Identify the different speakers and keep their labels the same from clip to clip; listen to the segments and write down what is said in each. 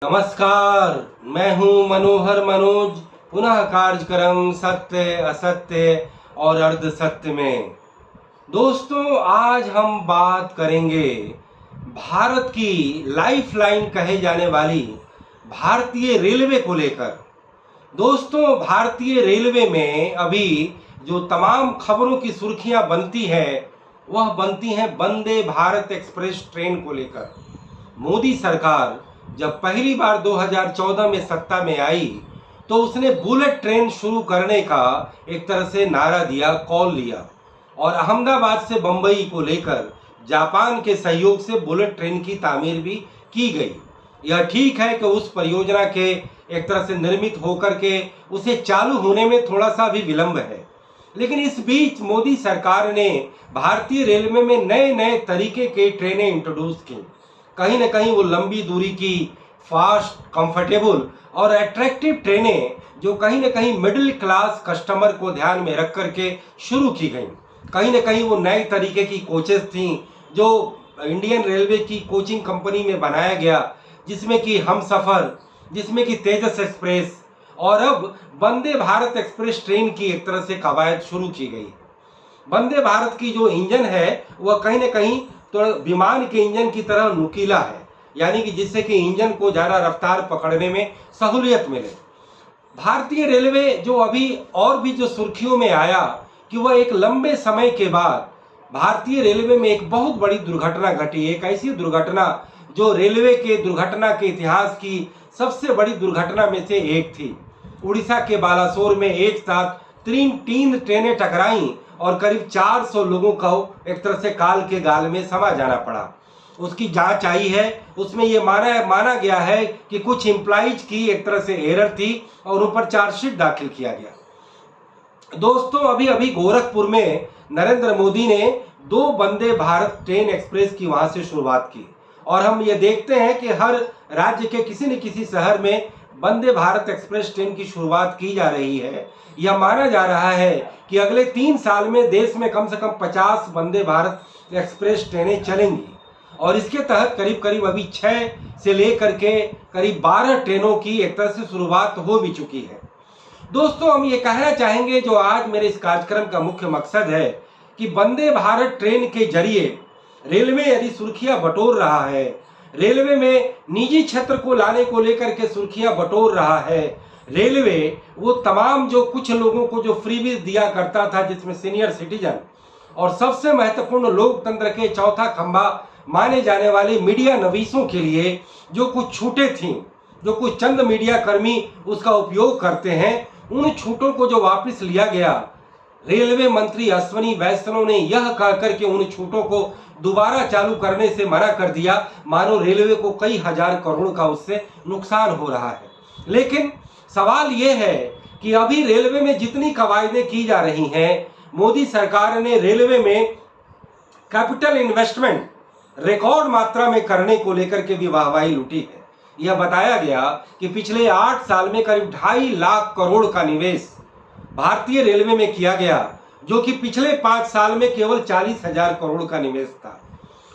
Speaker 1: नमस्कार। मैं हूं मनोहर मनोज, पुनः कार्यक्रम सत्य असत्य और अर्ध सत्य में। दोस्तों, आज हम बात करेंगे भारत की लाइफलाइन कहे जाने वाली भारतीय रेलवे को लेकर। दोस्तों, भारतीय रेलवे में अभी जो तमाम खबरों की सुर्खियां बनती हैं, वह बनती हैं वंदे भारत एक्सप्रेस ट्रेन को लेकर। मोदी सरकार जब पहली बार 2014 में सत्ता में आई तो उसने बुलेट ट्रेन शुरू करने का एक तरह से नारा दिया, कॉल लिया, और अहमदाबाद से बंबई को लेकर जापान के सहयोग से बुलेट ट्रेन की तामीर भी की गई। यह ठीक है कि उस परियोजना के एक तरह से निर्मित होकर के उसे चालू होने में थोड़ा सा भी विलंब है, लेकिन इस बीच मोदी सरकार ने भारतीय रेलवे में नए नए तरीके के ट्रेनें इंट्रोड्यूस की। कहीं ना कहीं वो लंबी दूरी की फास्ट, कंफर्टेबल और अट्रैक्टिव ट्रेनें जो कहीं ना कहीं मिडिल क्लास कस्टमर को ध्यान में रख करके शुरू की गई। कहीं ना कहीं वो नए तरीके की कोचेस थी जो इंडियन रेलवे की कोचिंग कंपनी में बनाया गया, जिसमें कि हमसफ़र, जिसमें कि तेजस एक्सप्रेस और अब वंदे भारत एक्सप्रेस ट्रेन की एक तरह से कवायद शुरू की गई। वंदे भारत की जो इंजन है वह कहीं ना कहीं तो विमान के इंजन की तरह नुकीला है, यानी कि जिससे कि इंजन को ज़्यादा रफ्तार पकड़ने में सहूलियत मिले। भारतीय रेलवे जो अभी और भी जो सुर्खियों में आया कि वह एक लंबे समय के बाद भारतीय रेलवे में एक बहुत बड़ी दुर्घटना घटी। एक ऐसी दुर्घटना जो रेलवे के दुर्घटना के इतिहास की सबसे बड़ी दुर्घटना में से एक थी। उड़ीसा के बालासोर में एक साथ तीन ट्रेनें टकराईं और करीब 400 लोगों को एक तरह से काल के गाल में समा जाना पड़ा। उसकी जांच आई है, उसमें ये माना गया है कि कुछ एम्प्लॉइज की एक तरह से एरर थी और उन पर चार्जशीट दाखिल किया गया। दोस्तों, अभी अभी गोरखपुर में नरेंद्र मोदी ने 2 वंदे भारत ट्रेन एक्सप्रेस की वहां से शुरुआत की, और हम ये देखते हैं कि हर राज्य के किसी न किसी शहर में वंदे भारत एक्सप्रेस ट्रेन की शुरुआत की जा रही है। यह माना जा रहा है कि अगले 3 साल में देश में कम से कम 50 वंदे भारत एक्सप्रेस ट्रेनें चलेंगी, और इसके तहत करीब करीब अभी 6 से लेकर के करीब 12 ट्रेनों की एक तरह से शुरुआत हो भी चुकी है। दोस्तों, हम ये कहना चाहेंगे, जो आज मेरे इस कार्यक्रम का मुख्य मकसद है, कि वंदे भारत ट्रेन के जरिए रेलवे यदि सुर्खियां बटोर रहा है, रेलवे में निजी क्षेत्र को लाने को लेकर के सुर्खियां बटोर रहा है, रेलवे वो तमाम जो कुछ लोगों को जो फ्रीबीज दिया करता था, जिसमें सीनियर सिटीजन और सबसे महत्वपूर्ण लोकतंत्र के चौथा खंभा माने जाने वाले मीडिया नवीसों के लिए जो कुछ छूटें थीं, जो कुछ चंद मीडिया कर्मी उसका उपयोग करते हैं, उन छूटों को जो वापस लिया गया, रेलवे मंत्री अश्विनी वैष्णव ने यह कहकर के उन छूटों को दोबारा चालू करने से मना कर दिया, मानो रेलवे को कई हजार करोड़ का उससे नुकसान हो रहा है। लेकिन सवाल यह है कि अभी रेलवे में जितनी कवायदें की जा रही हैं, मोदी सरकार ने रेलवे में कैपिटल इन्वेस्टमेंट रिकॉर्ड मात्रा में करने को लेकर के भी वाहवाही लूटी है। यह बताया गया कि पिछले 8 साल में करीब 2.5 लाख करोड़ का निवेश भारतीय रेलवे में किया गया, जो कि पिछले 5 साल में केवल 40,000 करोड़ का निवेश था।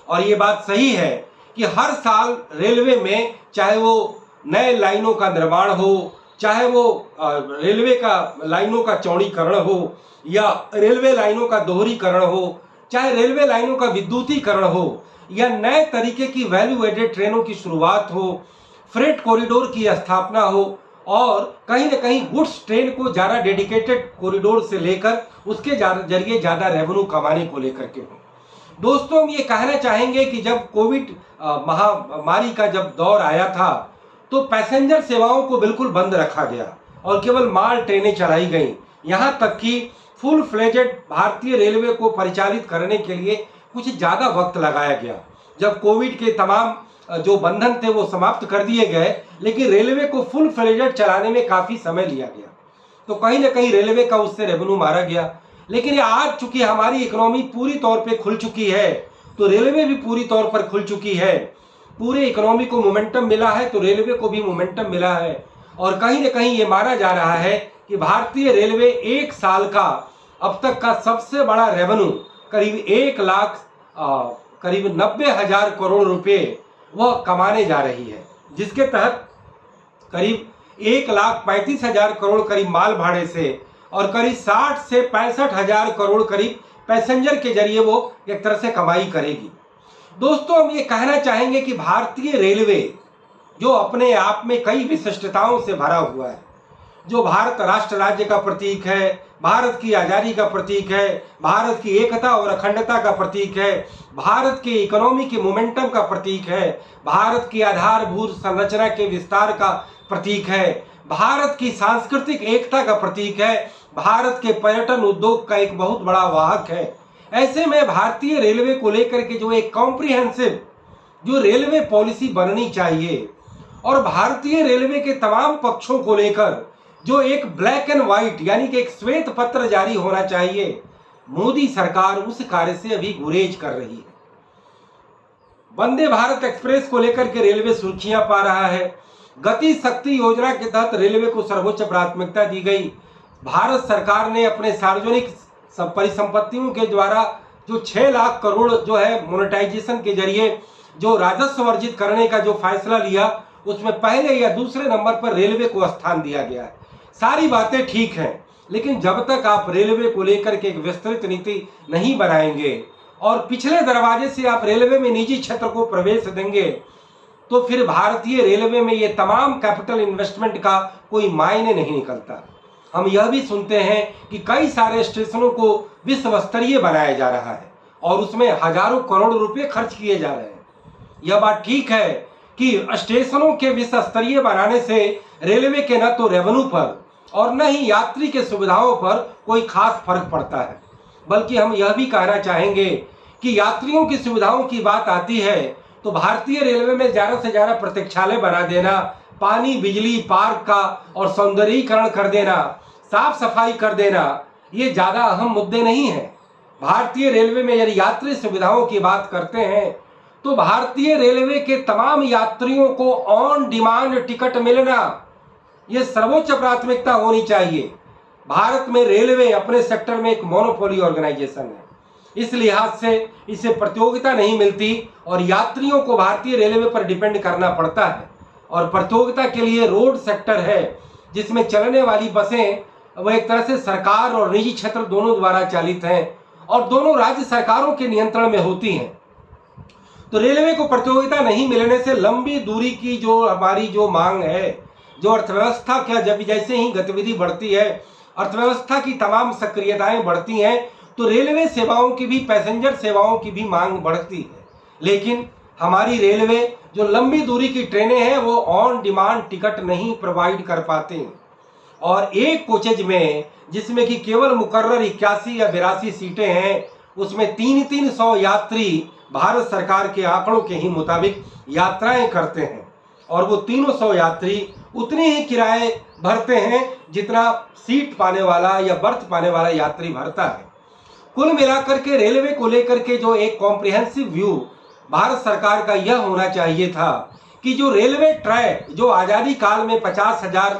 Speaker 1: और ये बात सही है कि हर साल रेलवे में, चाहे वो नए लाइनों का निर्माण हो, चाहे वो रेलवे का लाइनों का चौड़ीकरण हो, या रेलवे लाइनों का दोहरीकरण हो, चाहे रेलवे लाइनों का विद्युतीकरण हो, या नए तरीके की वैल्यू एडेड ट्रेनों की शुरुआत हो, फ्रेट कॉरिडोर की स्थापना हो, और कहीं ना कहीं गुड्स ट्रेन को ज़्यादा डेडिकेटेड कॉरिडोर से लेकर उसके जरिए ज़्यादा रेवेन्यू कमाने को लेकर के हो। दोस्तों, हम ये कहना चाहेंगे कि जब कोविड महामारी का जब दौर आया था तो पैसेंजर सेवाओं को बिल्कुल बंद रखा गया और केवल माल ट्रेनें चलाई गईं। यहाँ तक कि फुल फ्लेजेड भारतीय रेलवे को परिचालित करने के लिए कुछ ज़्यादा वक्त लगाया गया। जब कोविड के तमाम जो बंधन थे वो समाप्त कर दिए गए, लेकिन रेलवे को फुल फ्लेजेड चलाने में काफ़ी समय लिया गया, तो कहीं ना कहीं रेलवे का उससे रेवेन्यू मारा गया। लेकिन आज चूंकि हमारी इकोनॉमी पूरी तौर पे खुल चुकी है, तो रेलवे भी पूरी तौर पर खुल चुकी है। पूरे इकोनॉमी को मोमेंटम मिला है, तो रेलवे को भी मोमेंटम मिला है। और कहीं ना कहीं ये माना जा रहा है कि भारतीय रेलवे 1 साल का अब तक का सबसे बड़ा रेवेन्यू करीब 1 लाख करीब 90,000 करोड़ रुपए वह कमाने जा रही है, जिसके तहत करीब 1,35,000 करोड़ करीब माल भाड़े से और करीब 60 से 65,000 करोड़ करीब पैसेंजर के जरिए वो एक तरह से कमाई करेगी। दोस्तों, हम ये कहना चाहेंगे कि भारतीय रेलवे जो अपने आप में कई विशिष्टताओं से भरा हुआ है, जो भारत राष्ट्र राज्य का प्रतीक है, भारत की आज़ादी का प्रतीक है, भारत की एकता और अखंडता का प्रतीक है, भारत के इकोनॉमी के मोमेंटम का प्रतीक है, भारत की आधारभूत संरचना के विस्तार का प्रतीक है, भारत की सांस्कृतिक एकता का प्रतीक है, भारत के पर्यटन उद्योग का एक बहुत बड़ा वाहक है। ऐसे में भारतीय रेलवे को लेकर के जो एक कॉम्प्रिहेंसिव जो रेलवे पॉलिसी बननी चाहिए और भारतीय रेलवे के तमाम पक्षों को लेकर जो एक ब्लैक एंड व्हाइट यानी कि एक श्वेत पत्र जारी होना चाहिए, मोदी सरकार उस कार्य से अभी गुरेज कर रही है। वंदे भारत एक्सप्रेस को लेकर के रेलवे सुर्खियां पा रहा है। गति शक्ति योजना के तहत रेलवे को सर्वोच्च प्राथमिकता दी गई। भारत सरकार ने अपने सार्वजनिक परिसंपत्तियों के द्वारा जो 6 लाख करोड़ जो है मोनेटाइजेशन के जरिए जो राजस्व अर्जित करने का जो फैसला लिया, उसमें पहले या दूसरे नंबर पर रेलवे को स्थान दिया गया है। सारी बातें ठीक हैं, लेकिन जब तक आप रेलवे को लेकर के एक विस्तृत नीति नहीं बनाएंगे और पिछले दरवाजे से आप रेलवे में निजी क्षेत्र को प्रवेश देंगे, तो फिर भारतीय रेलवे में ये तमाम कैपिटल इन्वेस्टमेंट का कोई मायने नहीं निकलता। हम यह भी सुनते हैं कि कई सारे स्टेशनों को विश्व स्तरीय बनाया जा रहा है और उसमें हजारों करोड़ रुपए खर्च किए जा रहे हैं। यह बात ठीक है कि स्टेशनों के विश्व स्तरीय बनाने से रेलवे के न तो रेवेन्यू पर और न ही यात्री के सुविधाओं पर कोई खास फर्क पड़ता है, बल्कि हम यह भी कहना चाहेंगे कि यात्रियों की सुविधाओं की बात आती है तो भारतीय रेलवे में ज़्यादा से ज़्यादा प्रतीक्षालय बना देना, पानी बिजली पार्क का और सौंदर्यीकरण कर देना, साफ सफाई कर देना, ये ज़्यादा अहम मुद्दे नहीं हैं। भारतीय रेलवे में यदि यात्री सुविधाओं की बात करते हैं तो भारतीय रेलवे के तमाम यात्रियों को ऑन डिमांड टिकट मिलना ये सर्वोच्च प्राथमिकता होनी चाहिए। भारत में रेलवे अपने सेक्टर में एक मोनोपोली ऑर्गेनाइजेशन है, इस लिहाज से इसे प्रतियोगिता नहीं मिलती और यात्रियों को भारतीय रेलवे पर डिपेंड करना पड़ता है। और प्रतियोगिता के लिए रोड सेक्टर है जिसमें चलने वाली बसें वह एक तरह से सरकार और निजी क्षेत्र दोनों द्वारा चालित हैं और दोनों राज्य सरकारों के नियंत्रण में होती हैं। तो रेलवे को प्रतियोगिता नहीं मिलने से लंबी दूरी की जो हमारी जो मांग है, जो अर्थव्यवस्था क्या जब जैसे ही गतिविधि बढ़ती है, अर्थव्यवस्था की तमाम सक्रियताएं बढ़ती हैं, तो रेलवे सेवाओं की भी, पैसेंजर सेवाओं की भी मांग बढ़ती है। लेकिन हमारी रेलवे जो लंबी दूरी की ट्रेनें हैं वो ऑन डिमांड टिकट नहीं प्रोवाइड कर पाते और एक कोचेज में जिसमें कि केवल मुकर्रर 81 या 82 सीटें हैं, उसमें 300 यात्री भारत सरकार के आंकड़ों के ही मुताबिक यात्राएं करते हैं और वो 300 यात्री उतने ही किराए भरते हैं जितना सीट पाने वाला या बर्थ पाने वाला यात्री भरता है। कुल मिलाकर के रेलवे को लेकर के जो एक कॉम्प्रिहेंसिव व्यू भारत सरकार का यह होना चाहिए था कि जो रेलवे ट्रैक जो आज़ादी काल में 50,000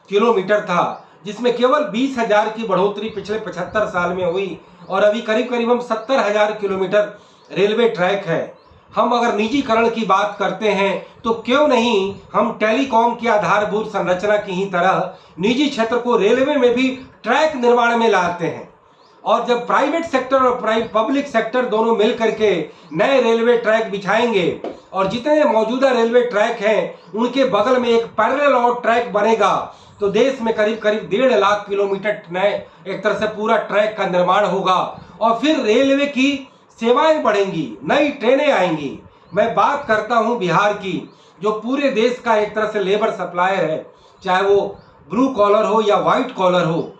Speaker 1: किलोमीटर था, जिसमें केवल 20,000 की बढ़ोतरी पिछले 75 साल में हुई और अभी करीब करीब हम 70,000 किलोमीटर रेलवे ट्रैक है। हम अगर निजीकरण की बात करते हैं तो क्यों नहीं हम टेलीकॉम की आधारभूत संरचना की ही तरह निजी क्षेत्र को रेलवे में भी ट्रैक निर्माण में लाते हैं और जब प्राइवेट सेक्टर और पब्लिक सेक्टर दोनों मिल करके नए रेलवे ट्रैक बिछाएंगे और जितने मौजूदा रेलवे ट्रैक हैं उनके बगल में एक पैरेलल और ट्रैक बनेगा तो देश में करीब करीब 1.5 लाख किलोमीटर नए एक तरह से पूरा ट्रैक का निर्माण होगा और फिर रेलवे की सेवाएं बढ़ेंगी, नई ट्रेनें आएंगी। मैं बात करता हूं बिहार की, जो पूरे देश का एक तरह से लेबर सप्लायर है, चाहे वो ब्लू कॉलर हो या वाइट कॉलर हो।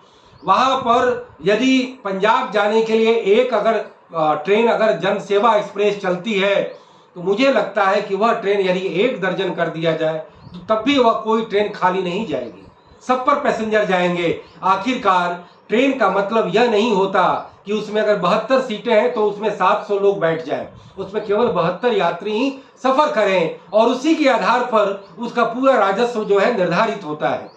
Speaker 1: वहां पर यदि पंजाब जाने के लिए एक अगर ट्रेन अगर जन सेवा एक्सप्रेस चलती है तो मुझे लगता है कि वह ट्रेन यदि 1 दर्जन कर दिया जाए तो तब भी वह कोई ट्रेन खाली नहीं जाएगी, सब पर पैसेंजर जाएंगे। आखिरकार ट्रेन का मतलब यह नहीं होता कि उसमें अगर 72 सीटें हैं तो उसमें 700 लोग बैठ जाएं, उसमें केवल 72 यात्री ही सफर करें और उसी के आधार पर उसका पूरा राजस्व जो है निर्धारित होता है।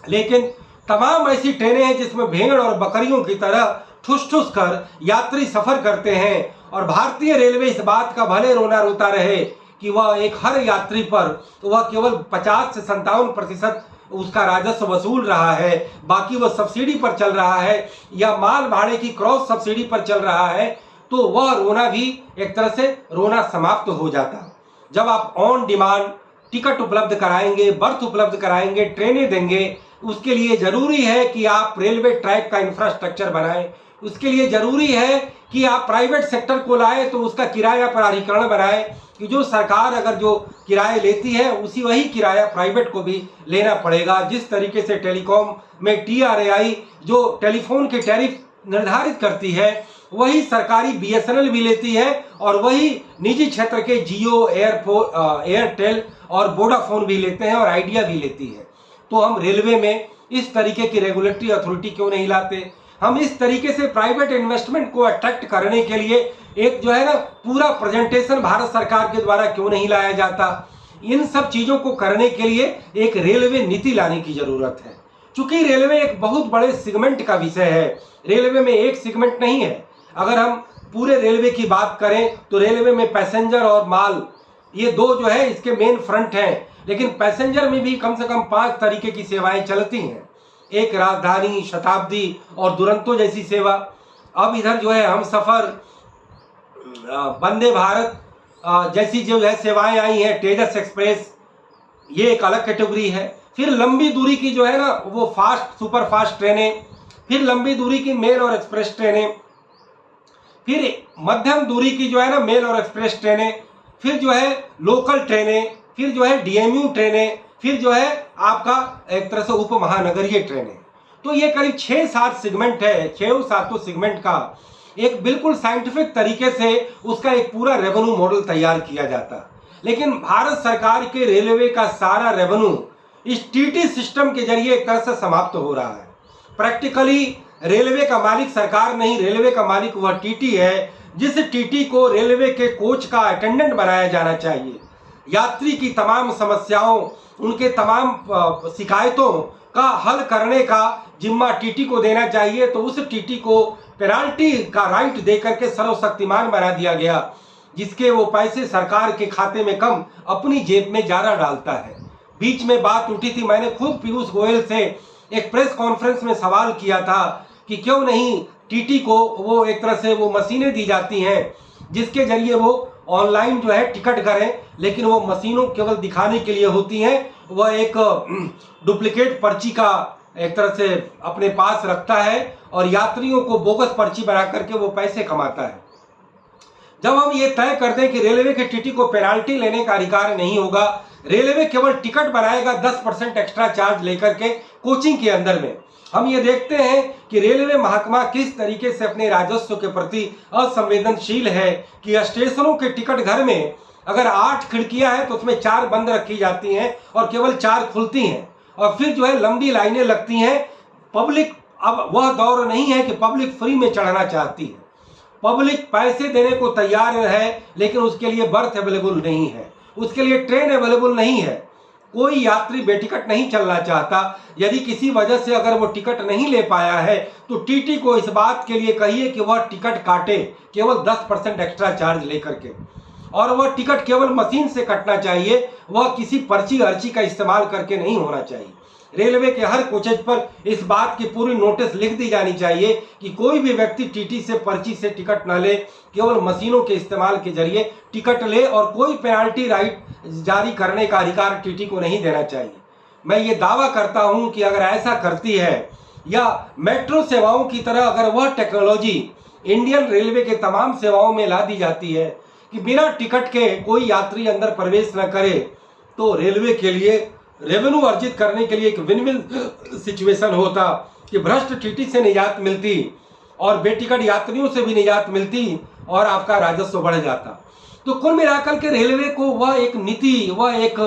Speaker 1: लेकिन तमाम ऐसी ट्रेनें हैं जिसमें भेड़ और बकरियों की तरह ठुस ठुस कर यात्री सफर करते हैं और भारतीय रेलवे इस बात का भले रोना रोता रहे कि वह एक हर यात्री पर वह केवल 50 से 57% उसका राजस्व वसूल रहा है, बाकी वह सब्सिडी पर चल रहा है या माल भाड़े की क्रॉस सब्सिडी पर चल रहा है, तो वह रोना भी एक तरह से रोना समाप्त हो जाता। जब आप ऑन डिमांड टिकट उपलब्ध कराएंगे, बर्थ उपलब्ध कराएंगे, ट्रेनें देंगे, उसके लिए जरूरी है कि आप रेलवे ट्रैक का इंफ्रास्ट्रक्चर बनाएं, उसके लिए जरूरी है कि आप प्राइवेट सेक्टर को लाएं, तो उसका किराया प्राधिकरण बनाएं कि जो सरकार अगर जो किराए लेती है वही किराया प्राइवेट को भी लेना पड़ेगा। जिस तरीके से टेलीकॉम में TRAI जो टेलीफोन के टैरिफ निर्धारित करती है, वही सरकारी BSNL भी लेती है और वही निजी क्षेत्र के जियो, एयरटेल और वोडाफोन भी लेते हैं और आइडिया भी लेती है। तो हम रेलवे में इस तरीके की रेगुलेटरी अथॉरिटी क्यों नहीं लाते? हम इस तरीके से प्राइवेट इन्वेस्टमेंट को अट्रैक्ट करने के लिए एक जो है ना पूरा प्रेजेंटेशन भारत सरकार के द्वारा क्यों नहीं लाया जाता? इन सब चीजों को करने के लिए एक रेलवे नीति लाने की जरूरत है। चूंकि रेलवे एक बहुत बड़े सेगमेंट का विषय है, रेलवे में एक सेगमेंट नहीं है। अगर हम पूरे रेलवे की बात करें तो रेलवे में पैसेंजर और माल ये दो जो है इसके मेन फ्रंट हैं, लेकिन पैसेंजर में भी कम से कम 5 तरीके की सेवाएं चलती हैं। एक राजधानी, शताब्दी और दुरंतो जैसी सेवा। अब इधर जो है हम सफर, वंदे भारत जैसी जो है सेवाएं आई हैं, तेजस एक्सप्रेस, ये एक अलग कैटेगरी है। फिर लंबी दूरी की जो है ना वो फास्ट सुपर फास्ट ट्रेनें, फिर लंबी दूरी की मेल और एक्सप्रेस ट्रेनें, फिर मध्यम दूरी की जो है ना मेल और एक्सप्रेस ट्रेनें, फिर जो है लोकल ट्रेनें, फिर जो है DMU ट्रेनें, फिर जो है आपका एक तरह से उप महानगरीय ट्रेनें। तो ये करीब 6-7 सेगमेंट है। 6-7 सेगमेंट का एक बिल्कुल साइंटिफिक तरीके से उसका एक पूरा रेवेन्यू मॉडल तैयार किया जाता। लेकिन भारत सरकार के रेलवे का सारा रेवेन्यू इस TT सिस्टम के जरिए एक तरह से समाप्त हो रहा है। प्रैक्टिकली रेलवे का मालिक सरकार नहीं, रेलवे का मालिक वह TT है, जिस TT को रेलवे के कोच का अटेंडेंट बनाया जाना चाहिए। यात्री की तमाम समस्याओं, उनके तमाम शिकायतों का हल करने का जिम्मा TT को देना चाहिए। तो उस TT को पेनाल्टी का राइट दे करके सर्वशक्तिमान बना दिया गया, जिसके वो पैसे सरकार के खाते में कम अपनी जेब में ज्यादा डालता है। बीच में बात उठी थी, मैंने खुद पीयूष गोयल से एक प्रेस कॉन्फ्रेंस में सवाल किया था कि क्यों नहीं TT को वो एक तरह से वो मशीनें दी जाती हैं जिसके जरिए वो ऑनलाइन जो है टिकट करें, लेकिन वो मशीनों केवल दिखाने के लिए होती हैं। वह एक डुप्लीकेट पर्ची का एक तरह से अपने पास रखता है और यात्रियों को बोगस पर्ची बना करके वो पैसे कमाता है। जब हम ये तय कर दें कि रेलवे के TT को पेनाल्टी लेने का अधिकार नहीं होगा, रेलवे केवल टिकट बनाएगा 10% एक्स्ट्रा चार्ज लेकर के कोचिंग के अंदर में। हम ये देखते हैं कि रेलवे महकमा किस तरीके से अपने राजस्व के प्रति असंवेदनशील है कि स्टेशनों के टिकट घर में अगर 8 खिड़कियां हैं तो उसमें 4 बंद रखी जाती हैं और केवल 4 खुलती हैं, और फिर जो है लंबी लाइनें लगती हैं। पब्लिक, अब वह दौर नहीं है कि पब्लिक फ्री में चढ़ना चाहती है, पब्लिक पैसे देने को तैयार है, लेकिन उसके लिए बर्थ अवेलेबल नहीं है, उसके लिए ट्रेन अवेलेबल नहीं है। कोई यात्री बेटिकट नहीं चलना चाहता। यदि किसी वजह से अगर वो टिकट नहीं ले पाया है तो TT को इस बात के लिए कहिए कि वह टिकट काटे केवल 10% एक्स्ट्रा चार्ज लेकर के, और वह टिकट केवल मशीन से कटना चाहिए, वह किसी पर्ची अर्ची का इस्तेमाल करके नहीं होना चाहिए। रेलवे के हर कोचेज पर इस बात की पूरी नोटिस लिख दी जानी चाहिए कि कोई भी व्यक्ति TT से पर्ची से टिकट न ले, केवल मशीनों के इस्तेमाल के जरिए टिकट ले, और कोई पेनाल्टी राइट जारी करने का अधिकार TT को नहीं देना चाहिए। मैं ये दावा करता हूं कि अगर ऐसा करती है या मेट्रो सेवाओं की तरह अगर वह टेक्नोलॉजी इंडियन रेलवे के तमाम सेवाओं में ला दी जाती है कि बिना टिकट के कोई यात्री अंदर प्रवेश न करे, तो रेलवे के लिए रेवेन्यू अर्जित करने के लिए एक विन विन सिचुएशन होता कि भ्रष्ट TT से निजात मिलती और बेटिकट यात्रियों से भी निजात मिलती और आपका राजस्व बढ़ जाता। तो कुल मिलाकर के रेलवे को वह एक नीति, वह एक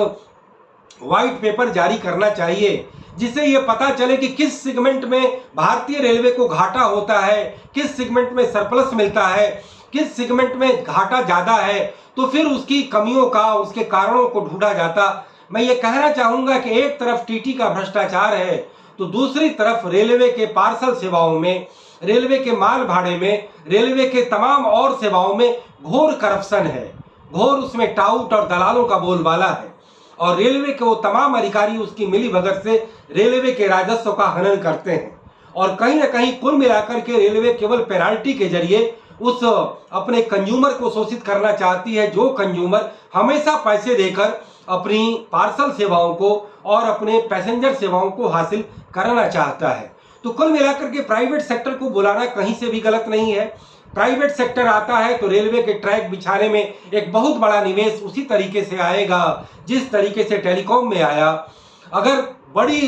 Speaker 1: व्हाइट पेपर जारी करना चाहिए जिससे यह पता चले कि किस सेगमेंट में भारतीय रेलवे को घाटा होता है, किस सेगमेंट में सरप्लस मिलता है, किस सेगमेंट में घाटा ज्यादा है, तो फिर उसकी कमियों का, उसके कारणों को ढूंढा जाता। मैं ये कहना चाहूंगा कि एक तरफ TT का भ्रष्टाचार है तो दूसरी तरफ रेलवे के पार्सल सेवाओं में, रेलवे के माल भाड़े में, रेलवे के तमाम और सेवाओं में घोर करप्शन है। घोर उसमें टाउट और दलालों का बोलबाला है और रेलवे के वो तमाम अधिकारी उसकी मिलीभगत से रेलवे के राजस्व का हनन करते हैं और कहीं ना कहीं कुल मिलाकर के रेलवे केवल पेनाल्टी के जरिए उस अपने कंज्यूमर को शोषित करना चाहती है, जो कंज्यूमर हमेशा पैसे देकर अपनी पार्सल सेवाओं को और अपने पैसेंजर सेवाओं को हासिल करना चाहता है। तो कुल मिलाकर के प्राइवेट सेक्टर को बुलाना कहीं से भी गलत नहीं है। प्राइवेट सेक्टर आता है तो रेलवे के ट्रैक बिछाने में एक बहुत बड़ा निवेश उसी तरीके से आएगा जिस तरीके से टेलीकॉम में आया। अगर बड़ी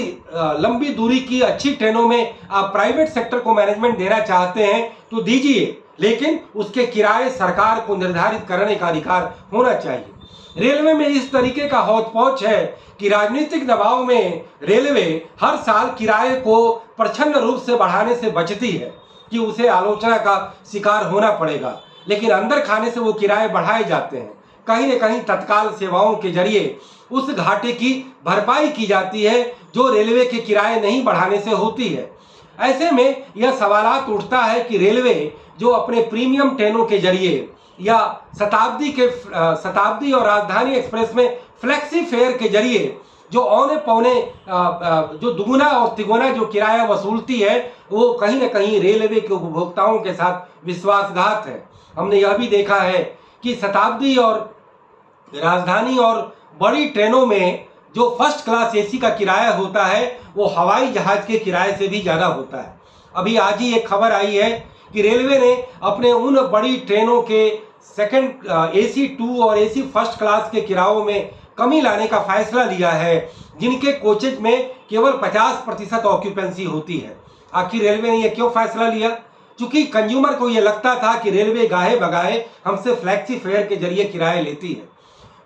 Speaker 1: लंबी दूरी की अच्छी ट्रेनों में आप प्राइवेट सेक्टर को मैनेजमेंट देना चाहते हैं तो दीजिए, लेकिन उसके किराए सरकार को निर्धारित करने का अधिकार होना चाहिए। रेलवे में इस तरीके का हौच पौच है कि राजनीतिक दबाव में रेलवे हर साल किराए को प्रचंड रूप से बढ़ाने से बचती है कि उसे आलोचना का शिकार होना पड़ेगा, लेकिन अंदर खाने से वो किराए बढ़ाए जाते हैं। कहीं न कहीं तत्काल सेवाओं के जरिए उस घाटे की भरपाई की जाती है जो रेलवे के किराए नहीं बढ़ाने से होती है। ऐसे में यह सवालात उठता है कि रेलवे जो अपने प्रीमियम ट्रेनों के जरिए या शताब्दी और राजधानी एक्सप्रेस में फ्लेक्सी फेयर के जरिए जो औने पौने जो दुगुना और तिगुना जो किराया वसूलती है, वो कहीं ना कहीं रेलवे के उपभोक्ताओं के साथ विश्वासघात है। हमने यह भी देखा है कि शताब्दी और राजधानी और बड़ी ट्रेनों में जो फर्स्ट क्लास एसी का किराया होता है वो हवाई जहाज के किराए से भी ज़्यादा होता है। अभी आज ही एक खबर आई है कि रेलवे ने अपने उन बड़ी ट्रेनों के सेकंड AC 2 और AC फर्स्ट क्लास के किरायों में कमी लाने का फैसला लिया है, जिनके कोचेज में केवल 50% ऑक्यूपेंसी होती है। आखिर रेलवे ने यह क्यों फैसला लिया? क्योंकि कंज्यूमर को यह लगता था कि रेलवे गाहे बगाहे हमसे फ्लैक्सी फेयर के जरिए किराए लेती है,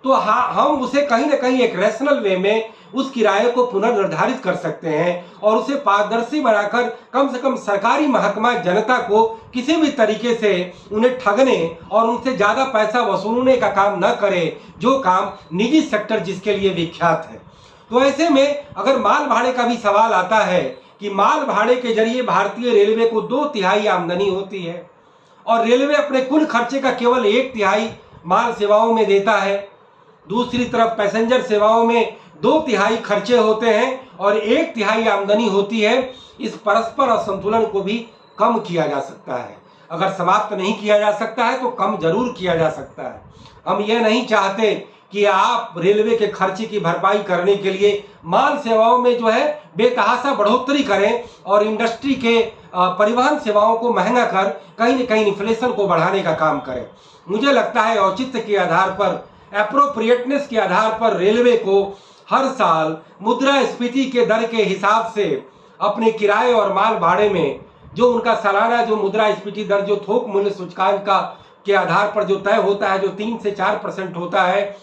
Speaker 1: तो हाँ, हम उसे कहीं ना कहीं एक रैशनल वे में उस किराए को पुनर्निर्धारित कर सकते हैं और उसे पारदर्शी बनाकर कम से कम सरकारी महकमा जनता को किसी भी तरीके से उन्हें ठगने और उनसे ज़्यादा पैसा वसूलने का काम न करे, जो काम निजी सेक्टर जिसके लिए विख्यात है। तो ऐसे में अगर माल भाड़े का भी सवाल आता है कि माल भाड़े के जरिए भारतीय रेलवे को 2/3 आमदनी होती है और रेलवे अपने कुल खर्चे का केवल 1/3 माल सेवाओं में देता है, दूसरी तरफ पैसेंजर सेवाओं में 2/3 खर्चे होते हैं और 1/3 आमदनी होती है। इस परस्पर असंतुलन को भी कम किया जा सकता है। अगर समाप्त नहीं किया जा सकता है तो कम जरूर किया जा सकता है। हम ये नहीं चाहते कि आप रेलवे के खर्चे की भरपाई करने के लिए माल सेवाओं में जो है बेतहाशा बढ़ोतरी करें और इंडस्ट्री के परिवहन सेवाओं को महंगा कर कहीं न कहीं इन्फ्लेशन को बढ़ाने का काम करें। मुझे लगता है औचित्य के आधार पर, एप्रोप्रिएटनेस के आधार पर रेलवे को हर साल मुद्रास्फीति के दर के हिसाब से अपने किराए और माल भाड़े में जो उनका सालाना जो मुद्रास्फीति दर जो थोक मूल्य सूचकांक का के आधार पर जो तय होता है, जो 3 से 4% होता है,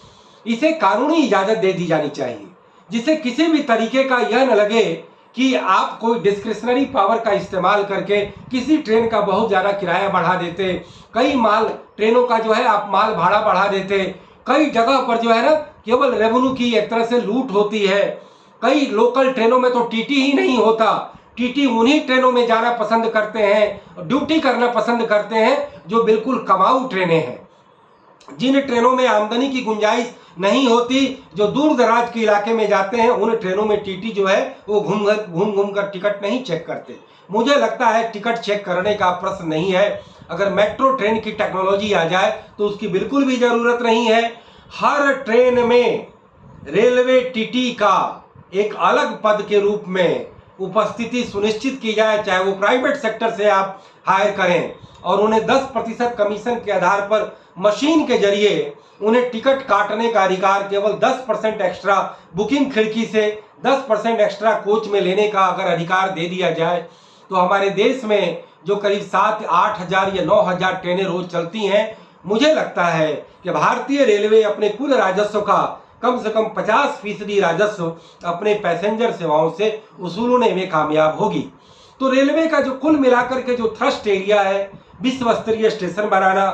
Speaker 1: इसे कानूनी इजाजत दे दी जानी चाहिए, जिससे किसी भी तरीके का यह न लगे कि आप कोई डिस्क्रिशनरी पावर का इस्तेमाल करके किसी ट्रेन का बहुत ज़्यादा किराया बढ़ा देते, कई माल ट्रेनों का जो है आप माल भाड़ा बढ़ा देते, कई जगह पर जो है ना केवल रेवेन्यू की एक तरह से लूट होती है। कई लोकल ट्रेनों में तो टीटी ही नहीं होता, टीटी उन्हीं ट्रेनों में जाना पसंद करते हैं, ड्यूटी करना पसंद करते हैं जो बिल्कुल कमाऊ ट्रेनें हैं। जिन ट्रेनों में आमदनी की गुंजाइश नहीं होती, जो दूर दराज के इलाके में जाते हैं, उन ट्रेनों में टीटी जो है वो घूम कर टिकट नहीं चेक करते। मुझे लगता है टिकट चेक करने का प्रश्न नहीं है। अगर मेट्रो ट्रेन की टेक्नोलॉजी आ जाए तो उसकी बिल्कुल भी ज़रूरत नहीं है। हर ट्रेन में रेलवे टीटी का एक अलग पद के रूप में उपस्थिति सुनिश्चित की जाए, चाहे वो प्राइवेट सेक्टर से आप हायर करें और उन्हें 10% कमीशन के आधार पर मशीन के जरिए उन्हें टिकट काटने का अधिकार, केवल 10% एक्स्ट्रा बुकिंग खिड़की से 10% एक्स्ट्रा कोच में लेने का अगर अधिकार दे दिया जाए तो हमारे देश में जो करीब 7-8 हज़ार या 9 हज़ार ट्रेनें रोज चलती हैं, मुझे लगता है कि भारतीय रेलवे अपने कुल राजस्व का कम से कम 50% राजस्व अपने पैसेंजर सेवाओं से वसूलने में कामयाब होगी। तो रेलवे का जो कुल मिलाकर के जो थ्रस्ट एरिया है, विश्व स्तरीय स्टेशन बनाना,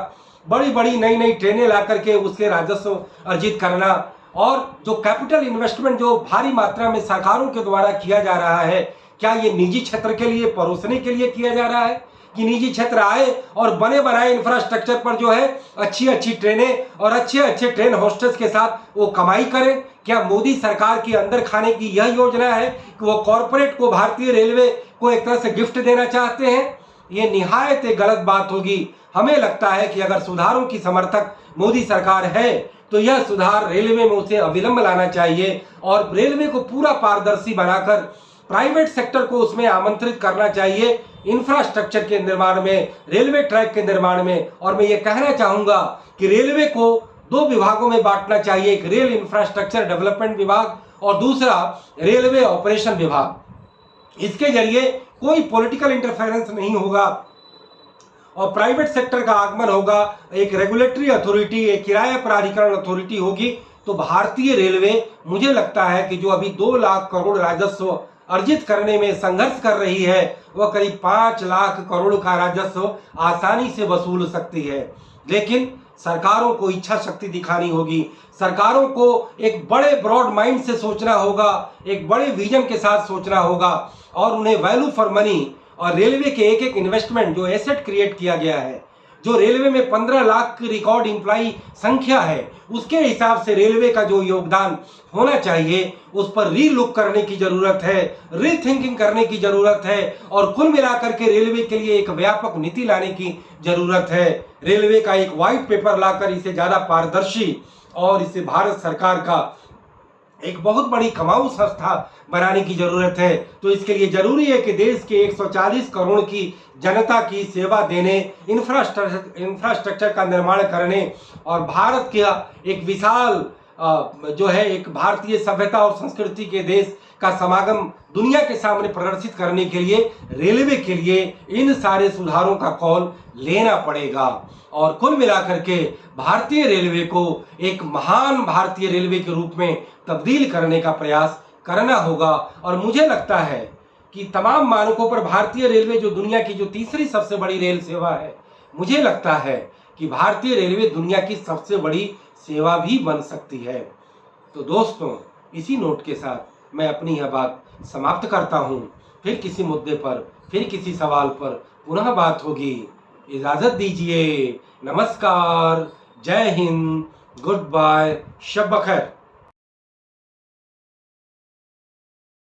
Speaker 1: बड़ी बड़ी नई नई ट्रेनें ला करके उसके राजस्व अर्जित करना और जो कैपिटल इन्वेस्टमेंट जो भारी मात्रा में सरकारों के द्वारा किया जा रहा है, क्या ये निजी क्षेत्र के लिए परोसने के लिए किया जा रहा है कि निजी क्षेत्र आए और बने बनाए इंफ्रास्ट्रक्चर पर जो है अच्छी अच्छी ट्रेनें और अच्छे अच्छे ट्रेन होस्टेस के साथ वो कमाई करें? क्या मोदी सरकार की अंदर खाने की यह योजना है कि वो कॉरपोरेट को भारतीय रेलवे को एक तरह से गिफ्ट देना चाहते हैं? ये निहायत एक गलत बात होगी। हमें लगता है कि अगर सुधारों की समर्थक मोदी सरकार है तो यह सुधार रेलवे में उसे अविलंब लाना चाहिए और रेलवे को पूरा पारदर्शी बनाकर प्राइवेट सेक्टर को उसमें आमंत्रित करना चाहिए इंफ्रास्ट्रक्चर के निर्माण में, रेलवे ट्रैक के निर्माण में। और मैं ये कहना चाहूंगा कि रेलवे को 2 विभागों में बांटना चाहिए, एक रेल इंफ्रास्ट्रक्चर डेवलपमेंट विभाग और दूसरा रेलवे ऑपरेशन विभाग। इसके जरिए कोई पॉलिटिकल इंटरफेरेंस नहीं होगा और प्राइवेट सेक्टर का आगमन होगा, एक रेगुलेटरी अथॉरिटी, एक किराया प्राधिकरण अथॉरिटी होगी। तो भारतीय रेलवे, मुझे लगता है कि जो अभी 2 लाख करोड़ राजस्व अर्जित करने में संघर्ष कर रही है, वह करीब 5 लाख करोड़ का राजस्व आसानी से वसूल सकती है। लेकिन सरकारों को इच्छा शक्ति दिखानी होगी, सरकारों को एक बड़े ब्रॉड माइंड से सोचना होगा, एक बड़े विजन के साथ सोचना होगा और उन्हें वैल्यू फॉर मनी और रेलवे के एक एक इन्वेस्टमेंट, जो एसेट क्रिएट किया गया है, जो रेलवे में 15 लाख की रिकॉर्ड एम्प्लॉई संख्या है, उसके हिसाब से रेलवे का जो योगदान होना चाहिए उस पर रीलुक करने की जरूरत है, रीथिंकिंग करने की जरूरत है और कुल मिलाकर के रेलवे के लिए एक व्यापक नीति लाने की जरूरत है। रेलवे का एक व्हाइट पेपर लाकर इसे ज्यादा पारदर्शी और इसे भारत सरकार का एक बहुत बड़ी कमाऊ संस्था बनाने की जरूरत है। तो इसके लिए जरूरी है कि देश के 140 करोड़ की जनता की सेवा देने, इंफ्रास्ट्रक्चर का निर्माण करने और भारत का एक विशाल जो है एक भारतीय सभ्यता और संस्कृति के देश का समागम दुनिया के सामने प्रदर्शित करने के लिए रेलवे के लिए इन सारे सुधारों का कॉल लेना पड़ेगा और कुल मिलाकर के भारतीय रेलवे को एक महान भारतीय रेलवे के रूप में तब्दील करने का प्रयास करना होगा। और मुझे लगता है कि तमाम मानकों पर भारतीय रेलवे जो दुनिया की जो तीसरी सबसे बड़ी रेल सेवा है, मुझे लगता है कि भारतीय रेलवे दुनिया की सबसे बड़ी सेवा भी बन सकती है। तो दोस्तों, इसी नोट के साथ मैं अपनी यह बात समाप्त करता हूँ। फिर किसी मुद्दे पर, फिर किसी सवाल पर पुनः बात होगी। इजाज़त दीजिए। नमस्कार, जय हिंद, गुड बाय, शब बखैर।